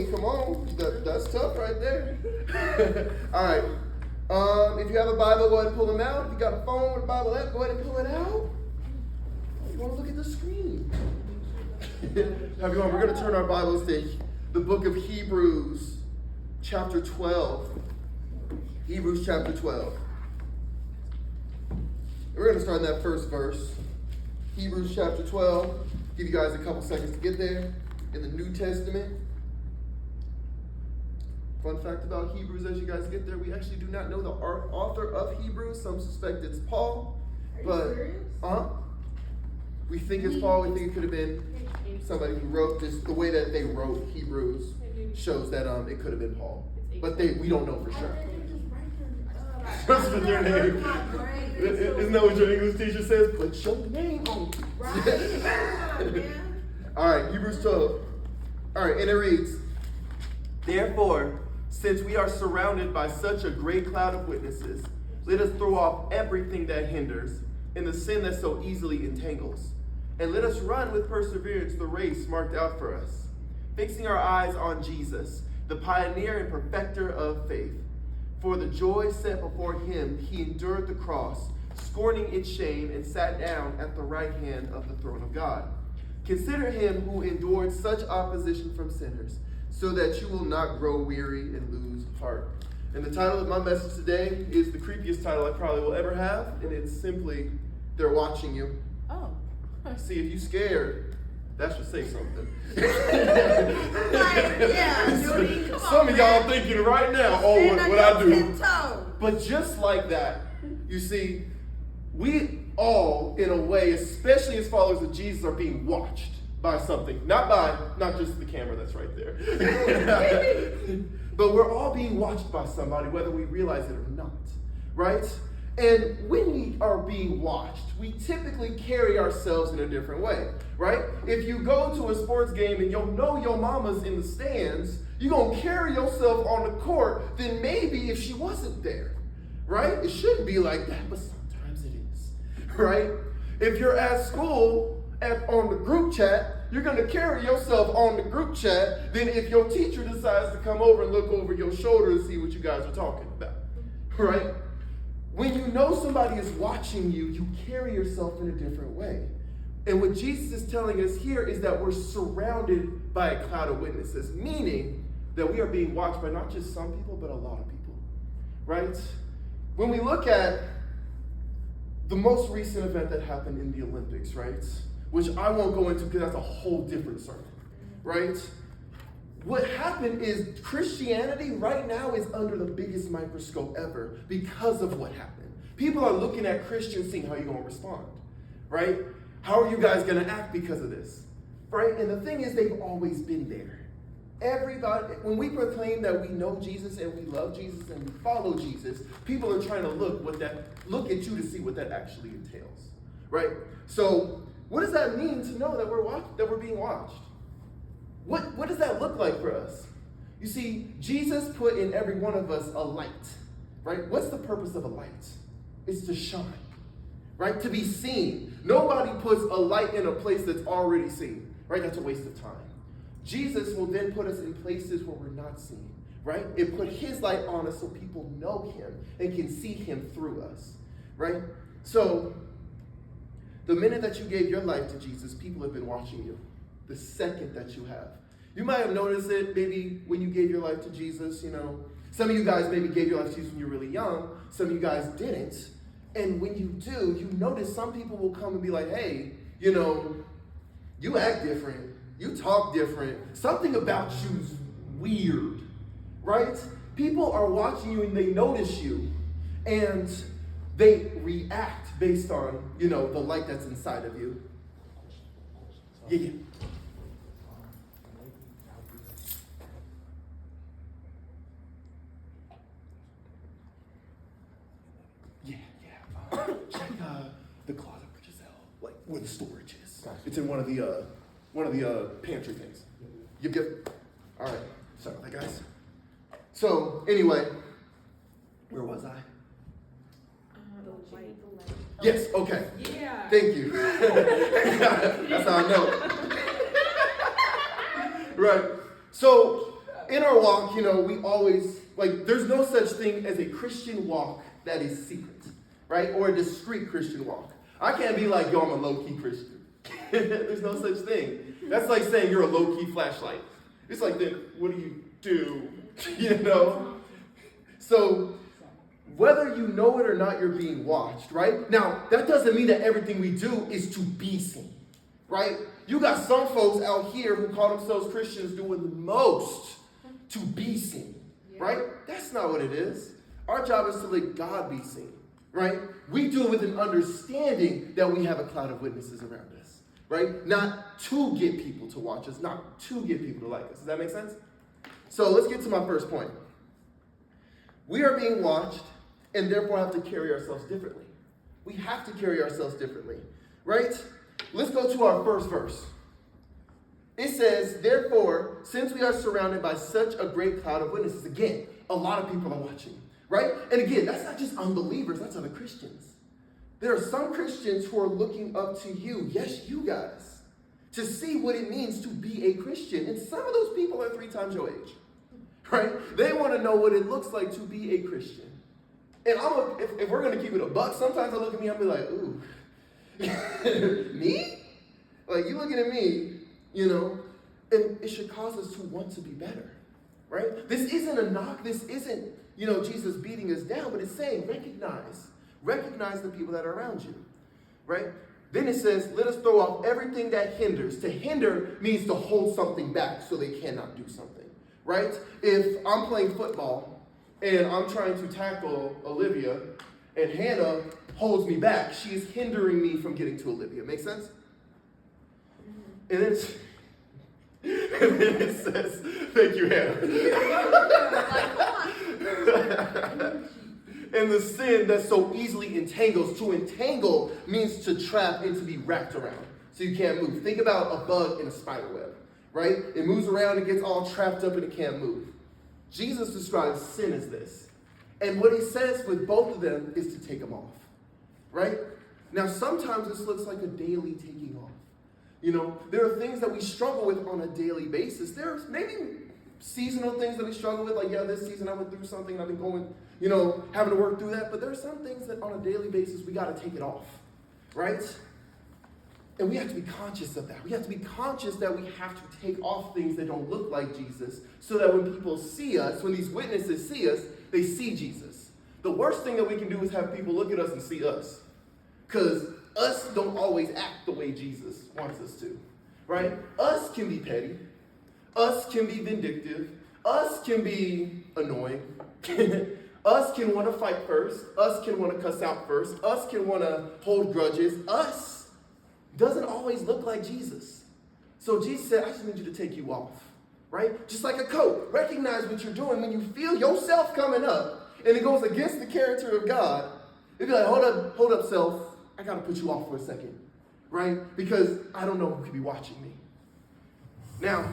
mean, come on. That's tough right there. All right. If you have a Bible, go ahead and pull them out. If you got a phone with a Bible app, go ahead and pull it out. You want to look at the screen. Everyone, we're going to turn our Bibles to the book of Hebrews, chapter 12. Hebrews chapter 12. We're going to start in that first verse. Hebrews chapter 12. Give you guys a couple seconds to get there. In the New Testament. Fun fact about Hebrews as you guys get there, we actually do not know the author of Hebrews. Some suspect it's Paul. But, we think it's Paul. We think it could have been somebody who wrote this. The way that they wrote Hebrews shows that it could have been Paul. But we don't know for sure. Just with your name. Isn't that what your English teacher says? Put your name on it. All right, Hebrews 12. All right, and it reads, "Therefore, since we are surrounded by such a great cloud of witnesses, let us throw off everything that hinders and the sin that so easily entangles. And let us run with perseverance the race marked out for us, fixing our eyes on Jesus, the pioneer and perfecter of faith. For the joy set before him, he endured the cross, scorning its shame, and sat down at the right hand of the throne of God. Consider him who endured such opposition from sinners, so that you will not grow weary and lose heart." And the title of my message today is the creepiest title I probably will ever have, and it's simply, "They're Watching You." Oh. See, if you scared, that should say something. Some of y'all thinking right now, oh, what I do. But just like that, you see, we all, in a way, especially as followers of Jesus, are being watched by something. Not just the camera that's right there. But we're all being watched by somebody, whether we realize it or not, right? And when we are being watched, we typically carry ourselves in a different way, right? If you go to a sports game and you'll know your mama's in the stands, you're going to carry yourself on the court than maybe if she wasn't there, right? It shouldn't be like that, but sometimes it is, right? If you're at school on the group chat, you're going to carry yourself on the group chat than if your teacher decides to come over and look over your shoulder and see what you guys are talking about, right? When you know somebody is watching you, you carry yourself in a different way. And what Jesus is telling us here is that we're surrounded by a cloud of witnesses, meaning that we are being watched by not just some people, but a lot of people, right? When we look at the most recent event that happened in the Olympics, right? Which I won't go into because that's a whole different sermon, right? What happened is Christianity right now is under the biggest microscope ever because of what happened. People are looking at Christians, seeing how you're going to respond, right? How are you guys going to act because of this, right? And the thing is, they've always been there. Everybody, when we proclaim that we know Jesus and we love Jesus and we follow Jesus, people are trying to look at you to see what that actually entails, right? So, what does that mean to know that we're being watched? What does that look like for us? You see, Jesus put in every one of us a light, right? What's the purpose of a light? It's to shine, right? To be seen. Nobody puts a light in a place that's already seen, right? That's a waste of time. Jesus will then put us in places where we're not seen, right? And put his light on us so people know him and can see him through us, right? So, the minute that you gave your life to Jesus, people have been watching you. The second that you have. You might have noticed it maybe when you gave your life to Jesus, you know. Some of you guys maybe gave your life to Jesus when you were really young. Some of you guys didn't. And when you do, you notice some people will come and be like, hey, you know, you act different. You talk different. Something about you's weird, right? People are watching you and they notice you. And they react based on, you know, the light that's inside of you. Yeah. Check the closet for Giselle, like where the storage is. It's in one of the pantry things. Yep. All right. Sorry about that, guys. So anyway, where was I? Yes. Okay. Yeah. Thank you. That's how I know. Right. So in our walk, we always, there's no such thing as a Christian walk that is secret, right? Or a discreet Christian walk. I can't be like, yo, I'm a low-key Christian. There's no such thing. That's like saying you're a low-key flashlight. It's like, then what do you do? So, whether you know it or not, you're being watched, right? Now, that doesn't mean that everything we do is to be seen, right? You got some folks out here who call themselves Christians doing the most to be seen, right? That's not what it is. Our job is to let God be seen, right? We do it with an understanding that we have a cloud of witnesses around us, right? Not to get people to watch us, not to get people to like us. Does that make sense? So let's get to my first point. We are being watched and therefore have to carry ourselves differently. We have to carry ourselves differently, right? Let's go to our first verse. It says, therefore, since we are surrounded by such a great cloud of witnesses, again, a lot of people are watching, right? And again, that's not just unbelievers, that's other Christians. There are some Christians who are looking up to you, yes, you guys, to see what it means to be a Christian. And some of those people are 3 times your age, right? They want to know what it looks like to be a Christian. And if we're going to keep it a buck, sometimes I look at me, I'll be like, ooh, me? Like, you looking at me, and it should cause us to want to be better, right? This isn't a knock. This isn't, Jesus beating us down, but it's saying recognize the people that are around you, right? Then it says, let us throw off everything that hinders. To hinder means to hold something back so they cannot do something, right? If I'm playing football and I'm trying to tackle Olivia and Hannah holds me back, she is hindering me from getting to Olivia. Make sense? And then it says, thank you, Hannah. And the sin that so easily entangles. To entangle means to trap and to be wrapped around. So you can't move. Think about a bug in a spider web, right? It moves around, it gets all trapped up, and it can't move. Jesus describes sin as this. And what he says with both of them is to take them off, right? Now, sometimes this looks like a daily taking off. There are things that we struggle with on a daily basis. There's maybe seasonal things that we struggle with, like, this season I went through something and I've been going, having to work through that. But there are some things that on a daily basis we got to take it off, right? And we have to be conscious of that. We have to be conscious that we have to take off things that don't look like Jesus so that when people see us, when these witnesses see us, they see Jesus. The worst thing that we can do is have people look at us and see us. Because us don't always act the way Jesus wants us to, right? Us can be petty. Us can be vindictive. Us can be annoying. Us can want to fight first. Us can want to cuss out first. Us can want to hold grudges. Us doesn't always look like Jesus. So Jesus said, I just need you to take you off, right? Just like a coat. Recognize what you're doing when you feel yourself coming up and it goes against the character of God. It'd be like, hold up, self. I got to put you off for a second, right? Because I don't know who could be watching me. Now,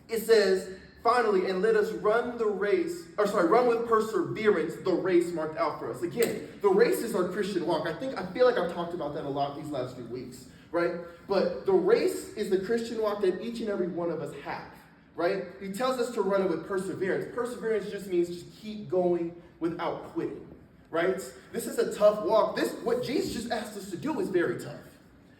it says, finally, and let us run with perseverance the race marked out for us. Again, the race is our Christian walk. I feel like I've talked about that a lot these last few weeks, right? But the race is the Christian walk that each and every one of us have, right? He tells us to run it with perseverance. Perseverance just means just keep going without quitting, right? This is a tough walk. What Jesus just asked us to do is very tough,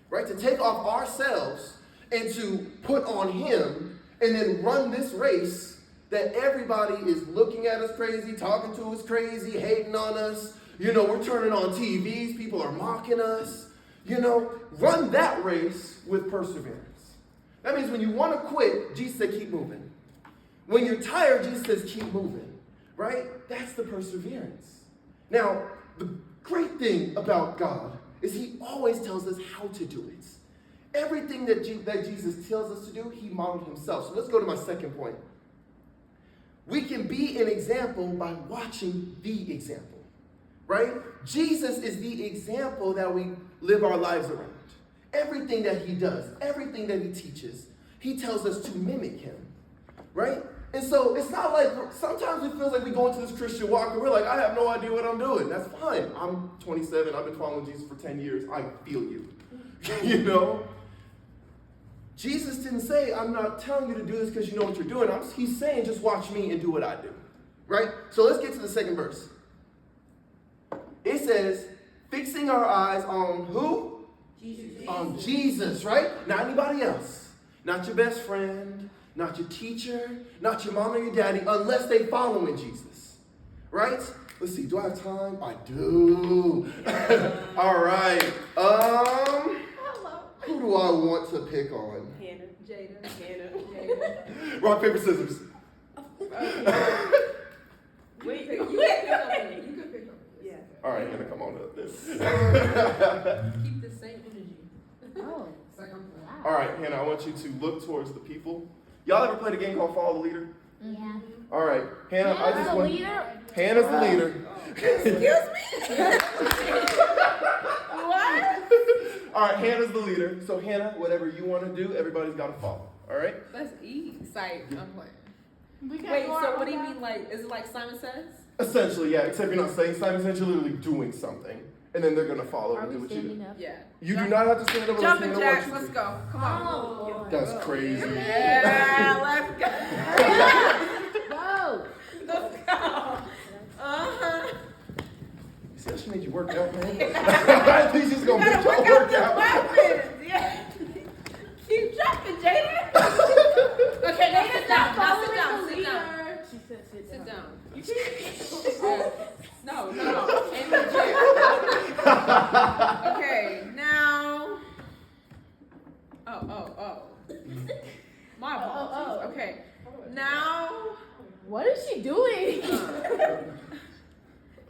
right? To take off ourselves and to put on him and then run this race that everybody is looking at us crazy, talking to us crazy, hating on us. We're turning on TVs. People are mocking us. Run that race with perseverance. That means when you want to quit, Jesus said, keep moving. When you're tired, Jesus says, keep moving, right? That's the perseverance. Now, the great thing about God is he always tells us how to do it. Everything that Jesus tells us to do, he modeled himself. So let's go to my second point. We can be an example by watching the example, right? Jesus is the example that we live our lives around. Everything that he does, everything that he teaches, he tells us to mimic him, right? And so it's not like, sometimes it feels like we go into this Christian walk and we're like, I have no idea what I'm doing. That's fine. I'm 27. I've been following Jesus for 10 years. I feel you. Jesus didn't say, I'm not telling you to do this because you know what you're doing. He's saying, just watch me and do what I do. Right? So let's get to the second verse. It says, fixing our eyes on who? Jesus. On Jesus, right? Not anybody else. Not your best friend, not your teacher, not your mom or your daddy, unless they follow in Jesus. Right? Let's see, do I have time? I do. All right. Who do I want to pick on? Hannah. Jada. Jada. Rock, paper, scissors. Wait, You can pick up. Yeah. All right, Hannah, come on up. Keep the same energy. Oh. It's like I'm All right, Hannah, I want you to look towards the people. Y'all ever played a game called Follow the Leader? Yeah. All right, Hannah, I just the want... leader? Hannah's the leader. Excuse me? What? All right, Hannah's the leader. So Hannah, whatever you want to do, everybody's got to follow. All right? That's easy. Like, I'm playing. We can't Wait, go so out what do you like mean, like, is it like Simon Says? Essentially, yeah. Except you're not saying Simon Says, you're literally doing something, and then they're gonna follow that? Are and do we what you do. standing up? Yeah. You do not have to stand up unless Jumping Hannah wants jacks, you let's to. go. Come on. Oh, Lord. That's crazy. Yeah, let's go. Whoa. Let's go. Uh-huh. See how she made you work out, man? At least she's gonna make y'all work out. Weapons. Yeah. Keep jumping, Jada. Okay, now sit down. Now Following sit down. the Sit down. leader. She said Sit down. You can't. No. In the chair. Okay, now. Oh. My Oh. apologies. Okay. Now. What is she doing?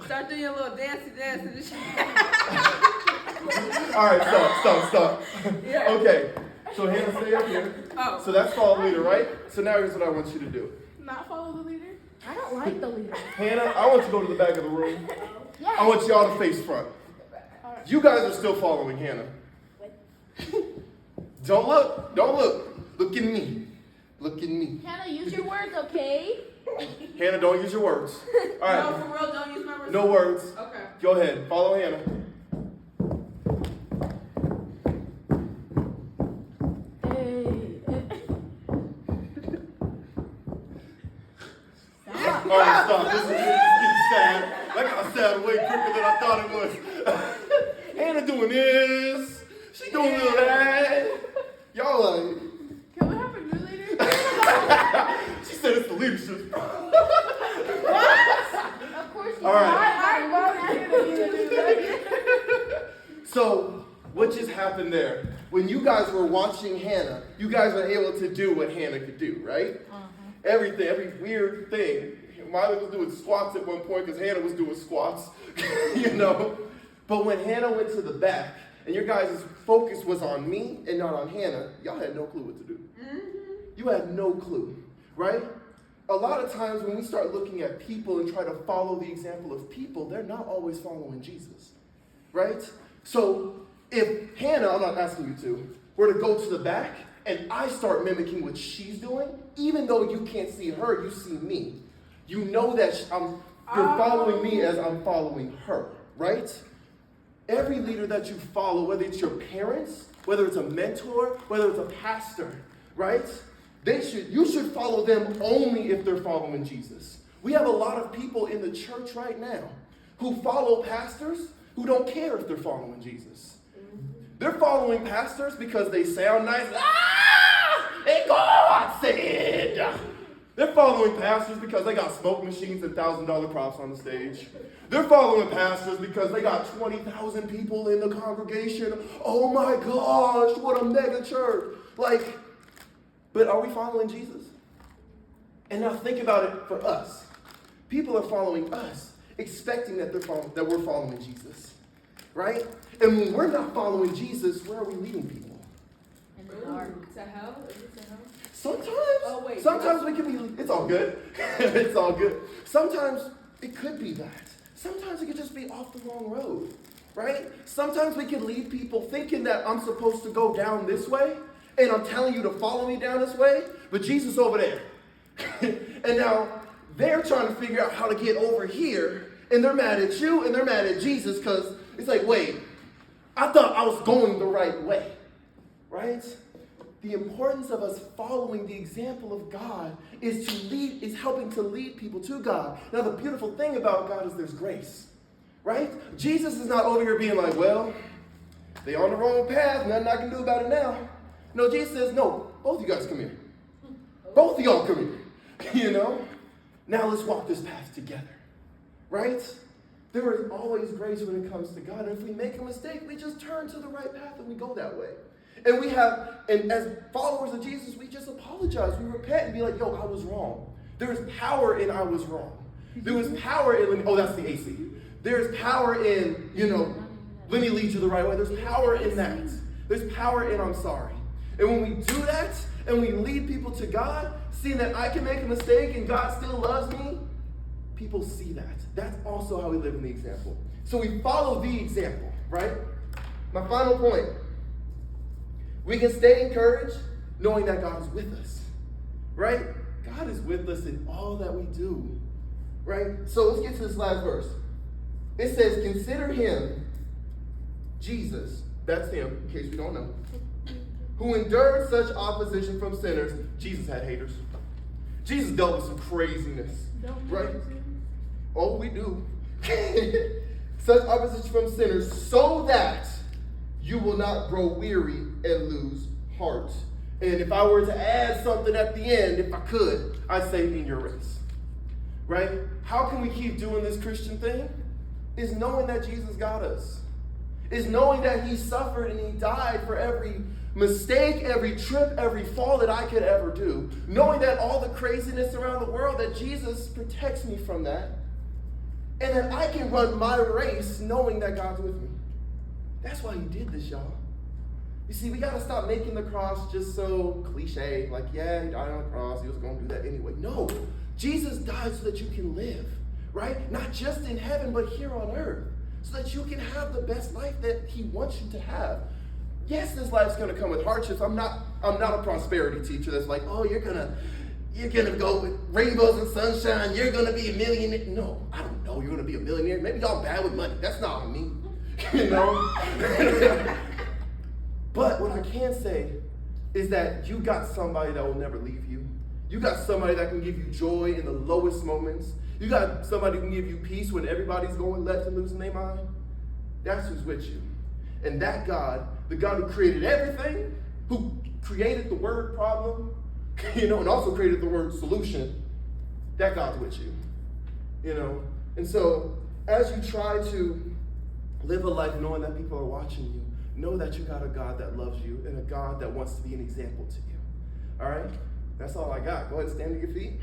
Start doing your little dancey dance in the chair. All right, stop. Yeah. Okay, so Hannah, stay up here. Oh. So that's follow the leader, right? So now here's what I want you to do. Not follow the leader? I don't like the leader. Hannah, I want you to go to the back of the room. Yeah. I want y'all to face front. You guys are still following Hannah. Don't look. Look at me. Look at me. Hannah, use your words, okay? Hannah, don't use your words. All No, right, for real, don't use my words. no words. Okay. Go ahead, follow Hannah. Hey. Stop. All right, stop. This is getting sad. That got sad way quicker than I thought it was. Hannah doing this. She doing that. Y'all like. Can we have a new leader? She said it's the leadership. Of course you All right. So, what just happened there? When you guys were watching Hannah, you guys were able to do what Hannah could do, right? Everything, every weird thing. Miley was doing squats at one point because Hannah was doing squats, you know? But when Hannah went to the back, and your guys' focus was on me and not on Hannah, y'all had no clue what to do. You had no clue, right? A lot of times when we start looking at people and try to follow the example of people, they're not always following Jesus, right? So if Hannah, I'm not asking you to, were to go to the back and I start mimicking what she's doing, even though you can't see her, you see me. You know that you're following me as I'm following her, right? Every leader that you follow, whether it's your parents, whether it's a mentor, whether it's a pastor, right? You should follow them only if they're following Jesus. We have a lot of people in the church right now who follow pastors who don't care if they're following Jesus. They're following pastors because they sound nice. And God said. They're following pastors because they got smoke machines and $1,000 props on the stage. They're following pastors because they got 20,000 people in the congregation. Oh my gosh, what a mega church. But are we following Jesus? And now think about it for us. People are following us, expecting that we're following Jesus, right? And when we're not following Jesus, where are we leading people? In the dark. To hell? Is it to hell? Sometimes. Oh, wait. Sometimes we can be, it's all good. It's all good. Sometimes it could be that. Sometimes it could just be off the wrong road, right? Sometimes we can lead people thinking that I'm supposed to go down this way, and I'm telling you to follow me down this way, but Jesus over there. And now they're trying to figure out how to get over here, and they're mad at you, and they're mad at Jesus, because it's like, wait, I thought I was going the right way, right? the importance of us following the example of God is helping to lead people to God. Now, the beautiful thing about God is there's grace, right? Jesus is not over here being like, well, they're on the wrong path, nothing I can do about it now. No, Jesus says, no, both of you guys come here. Both of y'all come here, Now let's walk this path together, right? There is always grace when it comes to God. And if we make a mistake, we just turn to the right path and we go that way. And as followers of Jesus, we just apologize. We repent and be like, yo, I was wrong. There is power in I was wrong. There was power in, oh, that's the AC. There's power in, let me lead you the right way. There's power in that. There's power in I'm sorry. And when we do that, and we lead people to God, seeing that I can make a mistake and God still loves me, people see that. That's also how we live in the example. So we follow the example, right? My final point. We can stay encouraged knowing that God is with us, right? God is with us in all that we do, right? So let's get to this last verse. It says, consider him, Jesus, that's him, in case we don't know, who endured such opposition from sinners. Jesus had haters. Jesus dealt with some craziness, right? Oh, we do. Such opposition from sinners, so that you will not grow weary and lose heart. And if I were to add something at the end, if I could, I'd say in your race, right? How can we keep doing this Christian thing? Is knowing that Jesus got us. Is knowing that he suffered and he died for every mistake, every trip, every fall that I could ever do. Knowing that all the craziness around the world, that Jesus protects me from that. And that I can run my race knowing that God's with me. That's why he did this, y'all. You see, we got to stop making the cross just so cliche. Like, yeah, he died on the cross. He was going to do that anyway. No, Jesus died so that you can live, right? Not just in heaven, but here on earth. So that you can have the best life that he wants you to have. Yes, this life's going to come with hardships. I'm not a prosperity teacher that's like, oh, you're gonna go with rainbows and sunshine. You're gonna be a millionaire. No, I don't know. You're gonna be a millionaire. Maybe y'all bad with money. That's not on me, But what I can say is that you got somebody that will never leave you. You got somebody that can give you joy in the lowest moments. You got somebody who can give you peace when everybody's going left and losing their mind. That's who's with you. And that God, the God who created everything, who created the word problem, and also created the word solution, that God's with you. And so as you try to live a life knowing that people are watching you, know that you got a God that loves you and a God that wants to be an example to you. All right? That's all I got. Go ahead and stand to your feet.